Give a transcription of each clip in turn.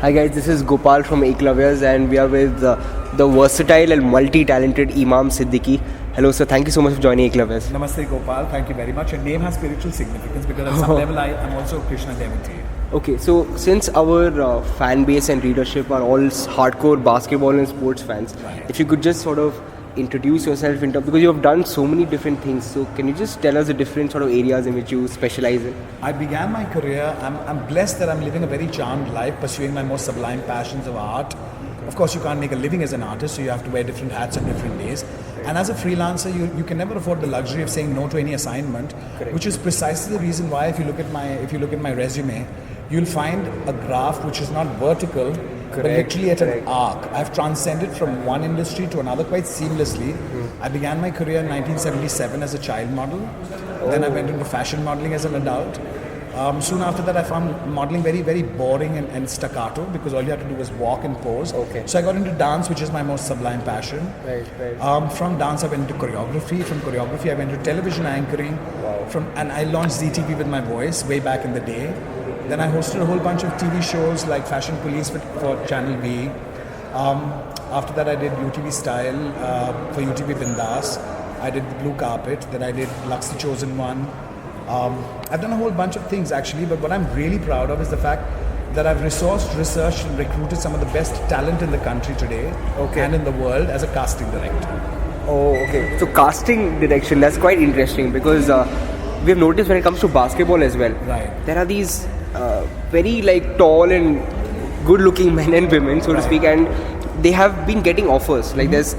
Hi guys, this is Gopal from Eklavya's and we are with the versatile and multi-talented Imam Siddiqui. Hello sir, thank you so much for joining Eklavya's. Namaste Gopal, thank you very much. Your name has spiritual significance because at some level I am also a Krishna devotee. Okay, so since our fan base and readership are all hardcore basketball and sports fans, if you could just sort of introduce yourself because you have done so many different things, so can you just tell us the different sort of areas in which you specialize in? I began my career, I'm blessed that I'm living a very charmed life, pursuing my most sublime passions of art. Of course, you can't make a living as an artist, so you have to wear different hats on different days. And as a freelancer, you can never afford the luxury of saying no to any assignment, which is precisely the reason why, if you look at my resume, you'll find a graph which is not vertical, but literally at an arc. I've transcended from one industry to another quite seamlessly. I began my career in 1977 as a child model. Then I went into fashion modeling as an adult. Soon after that, I found modeling very, very boring and staccato because all you had to do was walk and pose. So I got into dance, which is my most sublime passion. From dance, I went into choreography. From choreography, I went into television anchoring. And I launched ZTV with my voice way back in the day. Then I hosted a whole bunch of TV shows like Fashion Police for Channel V. After that, I did UTV Style for UTV Bindas. I did The Blue Carpet. Then I did Lux the Chosen One. I've done a whole bunch of things actually, but what I'm really proud of is the fact that I've resourced, researched, and recruited some of the best talent in the country today and in the world as a casting director. Oh, okay. So casting direction, that's quite interesting because we have noticed when it comes to basketball as well. There are these very tall and good-looking men and women, so to speak, and they have been getting offers. Like there's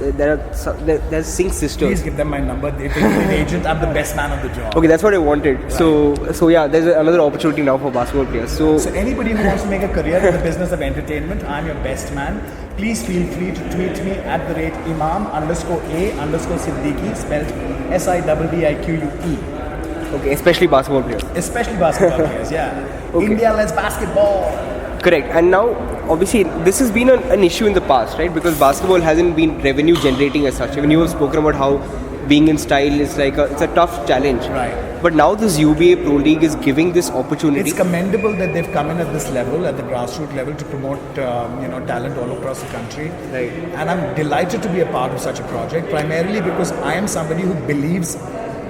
Singh sisters. Please give them my number. They think I'm an agent. I'm the best man on the job. Okay, that's what I wanted. So yeah, there's another opportunity now for basketball players. So anybody who wants to make a career in the business of entertainment, I'm your best man. Please feel free to tweet me at the rate Imam_A_Siddiqui, spelled SIDDIQUE. Okay, especially basketball players. Especially basketball players, yeah. India, let's basketball. Correct. And now, obviously, this has been an issue in the past, right? Because basketball hasn't been revenue generating as such. Even you have spoken about how being in style is it's a tough challenge. But now this UBA Pro League is giving this opportunity. It's commendable that they've come in at this level, at the grassroots level, to promote talent all across the country. And I'm delighted to be a part of such a project, primarily because I am somebody who believes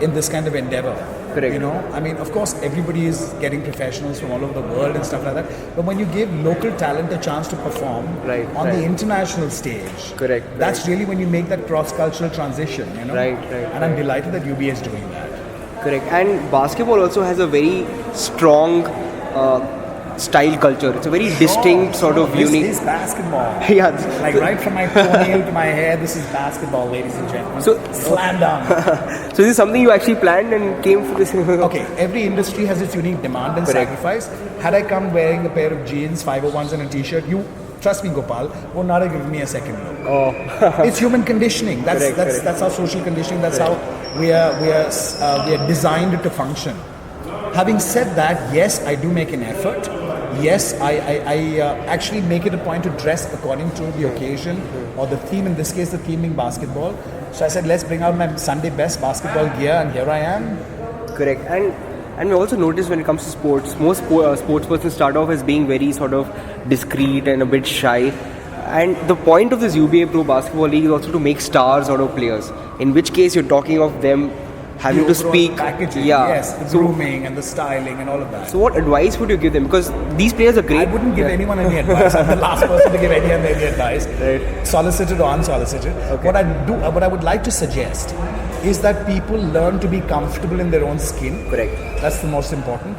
in this kind of endeavor. Of course, everybody is getting professionals from all over the world and stuff like that. But when you give local talent a chance to perform on the international stage, that's really when you make that cross-cultural transition. And I'm delighted that UBA is doing that. Correct. And basketball also has a very strong style culture. It's a very distinct sort of unique. This is basketball. Right from my ponytail to my hair, this is basketball, ladies and gentlemen. So slam dunk. So this is something you actually planned and came for this. Okay, every industry has its unique demand and sacrifice. Had I come wearing a pair of jeans, 501s and a t-shirt, trust me, Gopal, would not have given me a second look. It's human conditioning. That's our social conditioning. That's how we are designed to function. Having said that, yes, I do make an effort. Yes, I actually make it a point to dress according to the occasion or the theme. In this case, the theme being basketball. So I said, let's bring out my Sunday best basketball gear, and here I am. Correct. And we also notice when it comes to sports, most sports persons start off as being very sort of discreet and a bit shy. And the point of this UBA Pro Basketball League is also to make stars out of players. In which case, you're talking of them having to speak, packaging, yes, the grooming and the styling and all of that. So what advice would you give them? Because these players are great. I wouldn't give anyone any advice. I'm the last person to give anyone any advice, solicited or unsolicited. What I would like to suggest is that people learn to be comfortable in their own skin. That's the most important.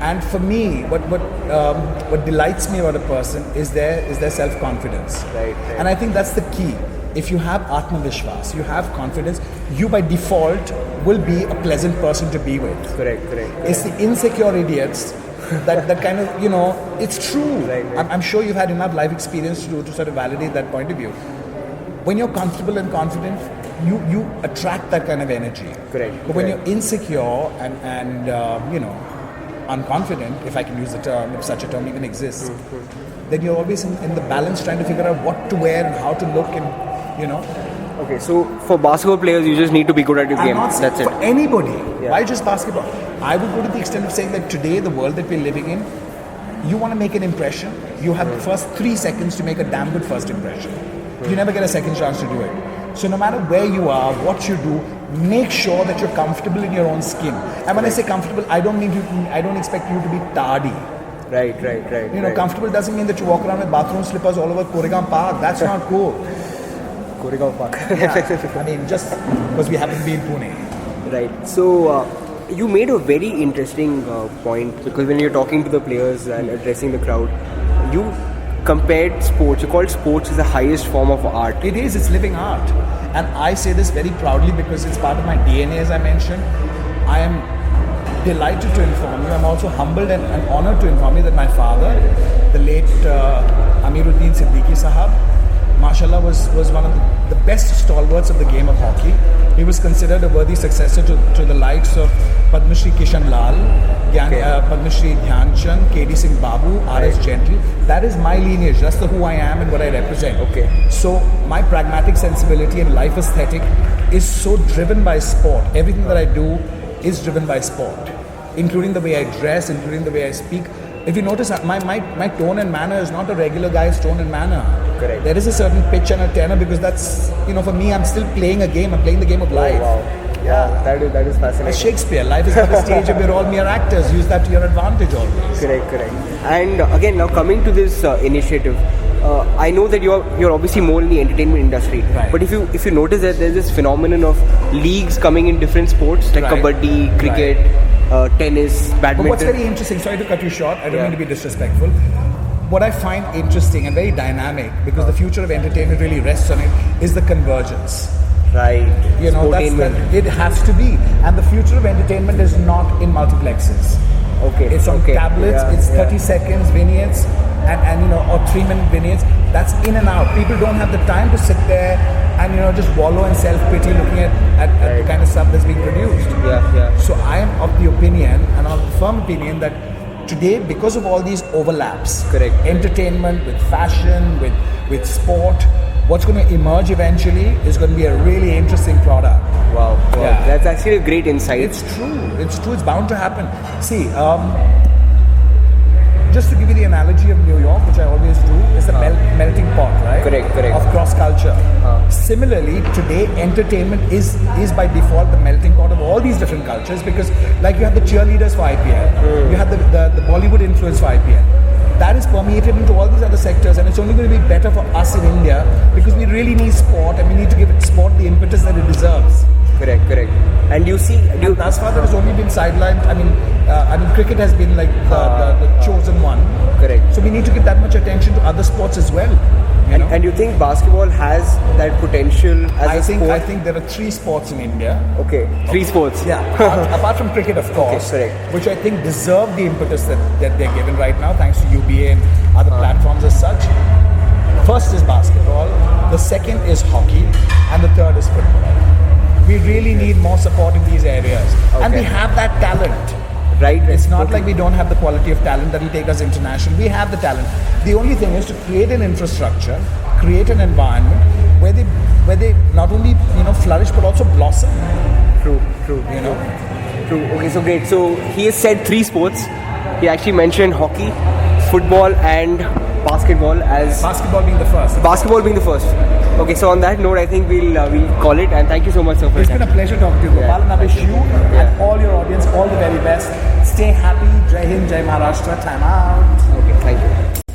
And for me, what delights me about a person is their self-confidence. And I think that's the key. If you have Atmavishwas, you have confidence, you by default will be a pleasant person to be with. It's the insecure idiots that kind of, it's true. I'm sure you've had enough life experience to sort of validate that point of view. When you're comfortable and confident, you attract that kind of energy. But when you're insecure and unconfident, if I can use the term, if such a term even exists, then you're always in the balance trying to figure out what to wear and how to look and, Okay, so for basketball players, you just need to be good at your game. That's it. For anybody. Why just basketball? I would go to the extent of saying that today, the world that we're living in, you want to make an impression, you have the first 3 seconds to make a damn good first impression. You never get a second chance to do it. So no matter where you are, what you do, make sure that you're comfortable in your own skin. And when I say comfortable, I don't expect you to be tardy. Right. You know, comfortable doesn't mean that you walk around with bathroom slippers all over Koregaon Park. That's not cool. Koregaon Park. Yeah. I mean, just because we happen to be in Pune. Right. So you made a very interesting point, because when you're talking to the players and addressing the crowd, you compared sports. You called sports as the highest form of art. It is. It's living art. And I say this very proudly because it's part of my DNA, as I mentioned. I am delighted to inform you. I'm also humbled and honored to inform you that my father, the late Amiruddin Siddiqui Sahab, mashallah, was one of the best stalwarts of the game of hockey. He was considered a worthy successor to the likes of Padma Shri Kishan Lal, Padma Shri Dhyan Chand, KD Singh Babu, R.S. Gentry. That is my lineage. That's who I am and what I represent. Okay. So my pragmatic sensibility and life aesthetic is so driven by sport. Everything that I do is driven by sport, including the way I dress, including the way I speak. If you notice, my tone and manner is not a regular guy's tone and manner. Correct. There is a certain pitch and a tenor, because that's, you know, for me, I'm still playing a game. I'm playing the game of life. Oh, wow. Yeah, that is fascinating. As Shakespeare, life is not a stage and we're all mere actors. Use that to your advantage always. Correct. And again, now coming to this initiative, I know that you're obviously more in the entertainment industry. Right. But if you notice that there's this phenomenon of leagues coming in different sports like Right. kabaddi, cricket, tennis, badminton. But what's very interesting, sorry to cut you short, I don't mean to be disrespectful. What I find interesting and very dynamic, because the future of entertainment really rests on it, is the convergence. Right. You know, it has to be. And the future of entertainment is not in multiplexes. Okay. It's on tablets, Yeah, it's 30 seconds vignettes, and you know, or 3-minute vignettes. That's in and out. People don't have the time to sit there and, you know, just wallow in self-pity looking at the kind of stuff that's being produced. Yeah. So I am of the opinion, and of the firm opinion, that today, because of all these overlaps, Correct. entertainment with fashion, with sport, what's going to emerge eventually is going to be a really interesting product. Wow. Yeah. That's actually a great insight. It's true. It's bound to happen. See, just to give you the analogy of New York, which I always do, is the melting pot, right? Correct. Of cross culture. Similarly, today entertainment is by default the melting pot of all these different cultures, because like you have the cheerleaders for IPL, you have the Bollywood influence for IPL. That is permeated into all these other sectors, and it's only going to be better for us in India, because we really need sport, and we need to give sport the impetus that it deserves. Correct. And you see, And thus far, there has only been sidelined. I mean, cricket has been like the chosen one. Correct. So we need to give that much attention to other sports as well. You know? And you think basketball has that potential as a sport? I think there are 3 sports in India. Okay, 3 sports. Yeah, apart from cricket, of course, correct. which I think deserve the impetus that they're given right now, thanks to UBA and other platforms as such. First is basketball, the second is hockey, and the third is football. We really need more support in these areas. And we have that talent. Right. It's not like we don't have the quality of talent that will take us international. We have the talent. The only thing is to create an infrastructure, create an environment where they not only, you know, flourish but also blossom. True. You know. True. Okay, so great. So he has said 3 sports. He actually mentioned hockey, football, and basketball as Basketball being the first. basketball being the first. Okay, so on that note, I think we'll call it. And thank you so much, sir, for It's your been time. a pleasure talking to you, Gopal, and I wish you and all your audience all the very best. Stay happy. Jai Hind, Jai Maharashtra. Time out.